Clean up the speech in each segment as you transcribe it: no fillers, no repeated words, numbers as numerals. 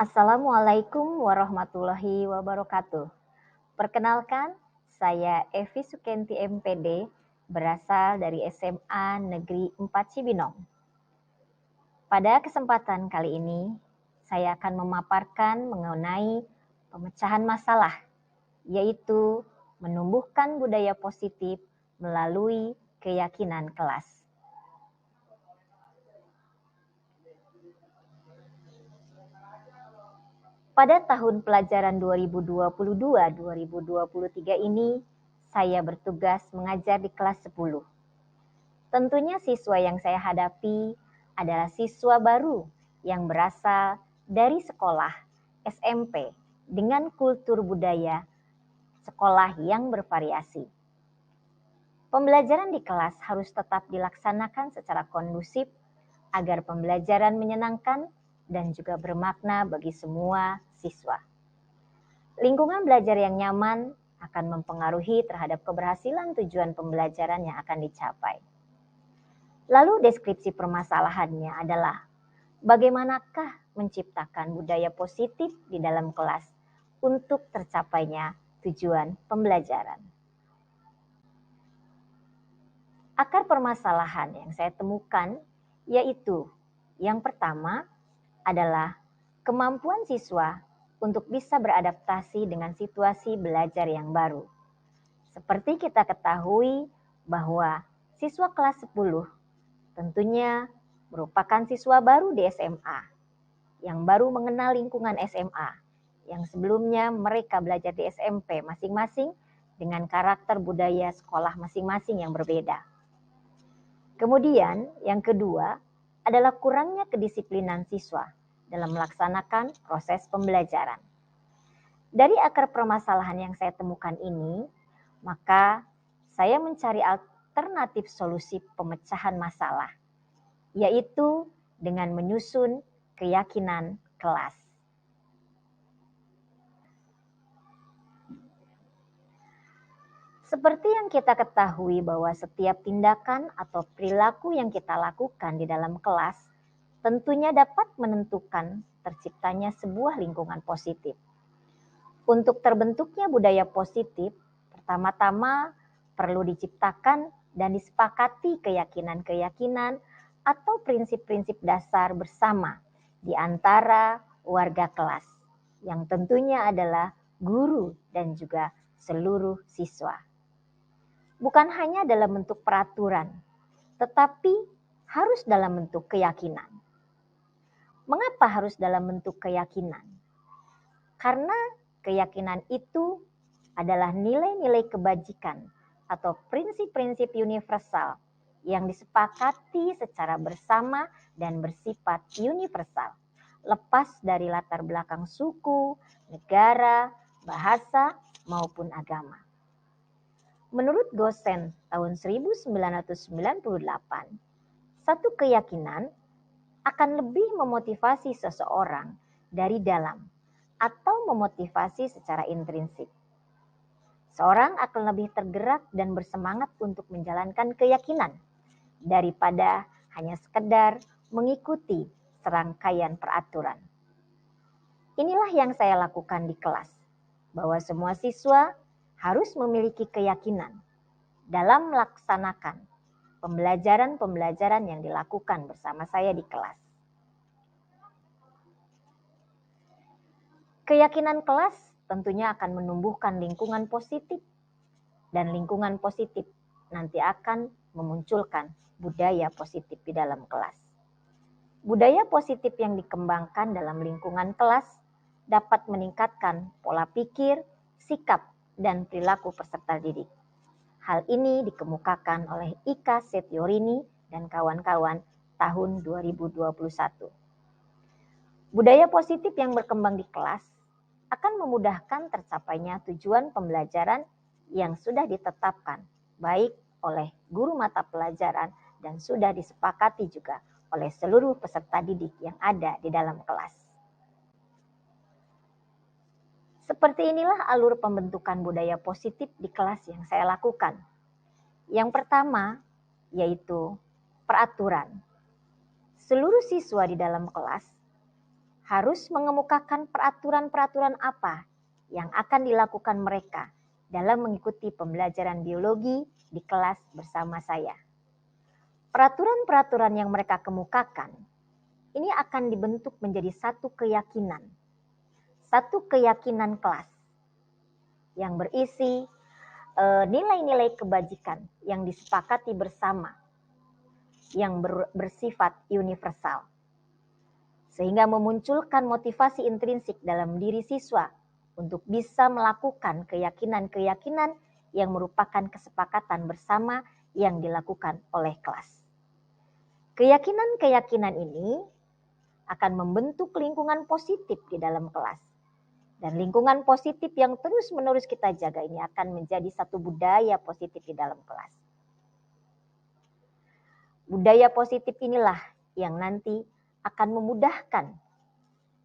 Assalamualaikum warahmatullahi wabarakatuh. Perkenalkan, saya Evi Sukenti MPD, berasal dari SMA Negeri 4 Cibinong. Pada kesempatan kali ini, saya akan memaparkan mengenai pemecahan masalah, yaitu menumbuhkan budaya positif melalui keyakinan kelas. Pada tahun pelajaran 2022-2023 ini, saya bertugas mengajar di kelas 10. Tentunya siswa yang saya hadapi adalah siswa baru yang berasal dari sekolah SMP dengan kultur budaya sekolah yang bervariasi. Pembelajaran di kelas harus tetap dilaksanakan secara kondusif agar pembelajaran menyenangkan dan juga bermakna bagi semua siswa. Lingkungan belajar yang nyaman akan mempengaruhi terhadap keberhasilan tujuan pembelajaran yang akan dicapai. Lalu deskripsi permasalahannya adalah bagaimanakah menciptakan budaya positif di dalam kelas untuk tercapainya tujuan pembelajaran. Akar permasalahan yang saya temukan yaitu yang pertama adalah kemampuan siswa untuk bisa beradaptasi dengan situasi belajar yang baru. Seperti kita ketahui bahwa siswa kelas 10 tentunya merupakan siswa baru di SMA, yang baru mengenal lingkungan SMA, yang sebelumnya mereka belajar di SMP masing-masing dengan karakter budaya sekolah masing-masing yang berbeda. Kemudian yang kedua adalah kurangnya kedisiplinan siswa dalam melaksanakan proses pembelajaran. Dari akar permasalahan yang saya temukan ini, maka saya mencari alternatif solusi pemecahan masalah, yaitu dengan menyusun keyakinan kelas. Seperti yang kita ketahui bahwa setiap tindakan atau perilaku yang kita lakukan di dalam kelas tentunya dapat menentukan terciptanya sebuah lingkungan positif. Untuk terbentuknya budaya positif, pertama-tama perlu diciptakan dan disepakati keyakinan-keyakinan atau prinsip-prinsip dasar bersama di antara warga kelas, yang tentunya adalah guru dan juga seluruh siswa. Bukan hanya dalam bentuk peraturan, tetapi harus dalam bentuk keyakinan. Mengapa harus dalam bentuk keyakinan? Karena keyakinan itu adalah nilai-nilai kebajikan atau prinsip-prinsip universal yang disepakati secara bersama dan bersifat universal, lepas dari latar belakang suku, negara, bahasa, maupun agama. Menurut Gosen tahun 1998, satu keyakinan akan lebih memotivasi seseorang dari dalam atau memotivasi secara intrinsik. Seorang akan lebih tergerak dan bersemangat untuk menjalankan keyakinan daripada hanya sekedar mengikuti serangkaian peraturan. Inilah yang saya lakukan di kelas, bahwa semua siswa harus memiliki keyakinan dalam melaksanakan pembelajaran-pembelajaran yang dilakukan bersama saya di kelas. Keyakinan kelas tentunya akan menumbuhkan lingkungan positif, dan lingkungan positif nanti akan memunculkan budaya positif di dalam kelas. Budaya positif yang dikembangkan dalam lingkungan kelas dapat meningkatkan pola pikir, sikap, dan perilaku peserta didik. Hal ini dikemukakan oleh Ika Setiorini dan kawan-kawan tahun 2021. Budaya positif yang berkembang di kelas akan memudahkan tercapainya tujuan pembelajaran yang sudah ditetapkan, baik oleh guru mata pelajaran dan sudah disepakati juga oleh seluruh peserta didik yang ada di dalam kelas. Seperti inilah alur pembentukan budaya positif di kelas yang saya lakukan. Yang pertama yaitu peraturan. Seluruh siswa di dalam kelas harus mengemukakan peraturan-peraturan apa yang akan dilakukan mereka dalam mengikuti pembelajaran biologi di kelas bersama saya. Peraturan-peraturan yang mereka kemukakan ini akan dibentuk menjadi satu keyakinan kelas yang berisi nilai-nilai kebajikan yang disepakati bersama, yang bersifat universal, sehingga memunculkan motivasi intrinsik dalam diri siswa untuk bisa melakukan keyakinan-keyakinan yang merupakan kesepakatan bersama yang dilakukan oleh kelas. Keyakinan-keyakinan ini akan membentuk lingkungan positif di dalam kelas. Dan lingkungan positif yang terus-menerus kita jaga ini akan menjadi satu budaya positif di dalam kelas. Budaya positif inilah yang nanti akan memudahkan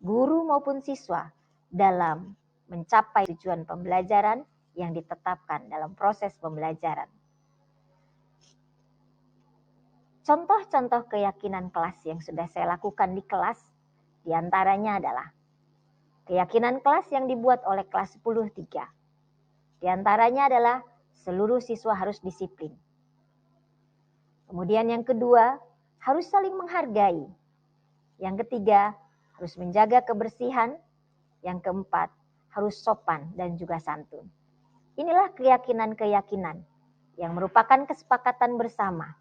guru maupun siswa dalam mencapai tujuan pembelajaran yang ditetapkan dalam proses pembelajaran. Contoh-contoh keyakinan kelas yang sudah saya lakukan di kelas, diantaranya adalah keyakinan kelas yang dibuat oleh kelas 10-3. Di antaranya adalah seluruh siswa harus disiplin. Kemudian yang kedua, harus saling menghargai. Yang ketiga, harus menjaga kebersihan. Yang keempat, harus sopan dan juga santun. Inilah keyakinan-keyakinan yang merupakan kesepakatan bersama,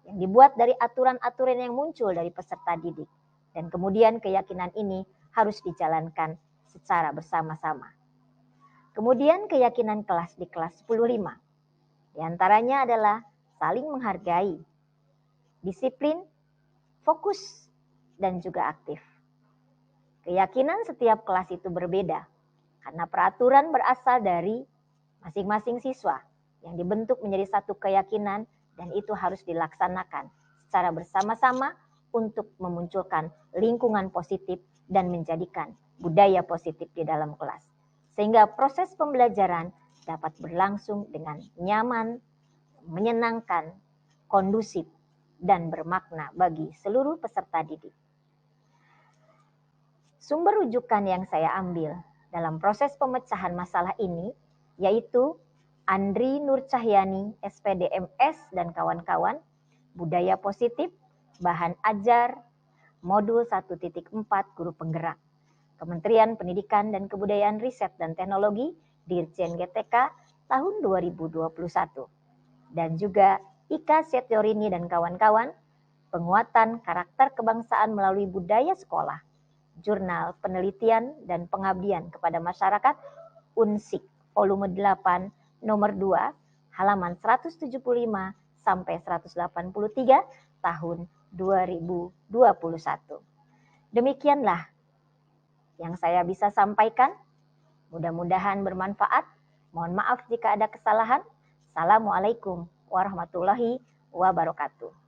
yang dibuat dari aturan-aturan yang muncul dari peserta didik. Dan kemudian keyakinan ini harus dijalankan secara bersama-sama. Kemudian keyakinan kelas di kelas 10-5. Di antaranya adalah saling menghargai, disiplin, fokus, dan juga aktif. Keyakinan setiap kelas itu berbeda karena peraturan berasal dari masing-masing siswa yang dibentuk menjadi satu keyakinan dan itu harus dilaksanakan secara bersama-sama untuk memunculkan lingkungan positif dan menjadikan budaya positif di dalam kelas. Sehingga proses pembelajaran dapat berlangsung dengan nyaman, menyenangkan, kondusif, dan bermakna bagi seluruh peserta didik. Sumber rujukan yang saya ambil dalam proses pemecahan masalah ini yaitu Andri Nur Cahyani, SPD MS dan kawan-kawan, Budaya Positif, Bahan Ajar, Modul 1.4 Guru Penggerak, Kementerian Pendidikan dan Kebudayaan Riset dan Teknologi, Dirjen GTK, tahun 2021. Dan juga Ika Setiorini dan kawan-kawan, Penguatan Karakter Kebangsaan Melalui Budaya Sekolah, Jurnal Penelitian dan Pengabdian kepada Masyarakat, Unsik, volume 8, nomor 2, halaman 175 sampai 183, tahun 2021. Demikianlah yang saya bisa sampaikan. Mudah-mudahan bermanfaat. Mohon maaf jika ada kesalahan. Assalamualaikum warahmatullahi wabarakatuh.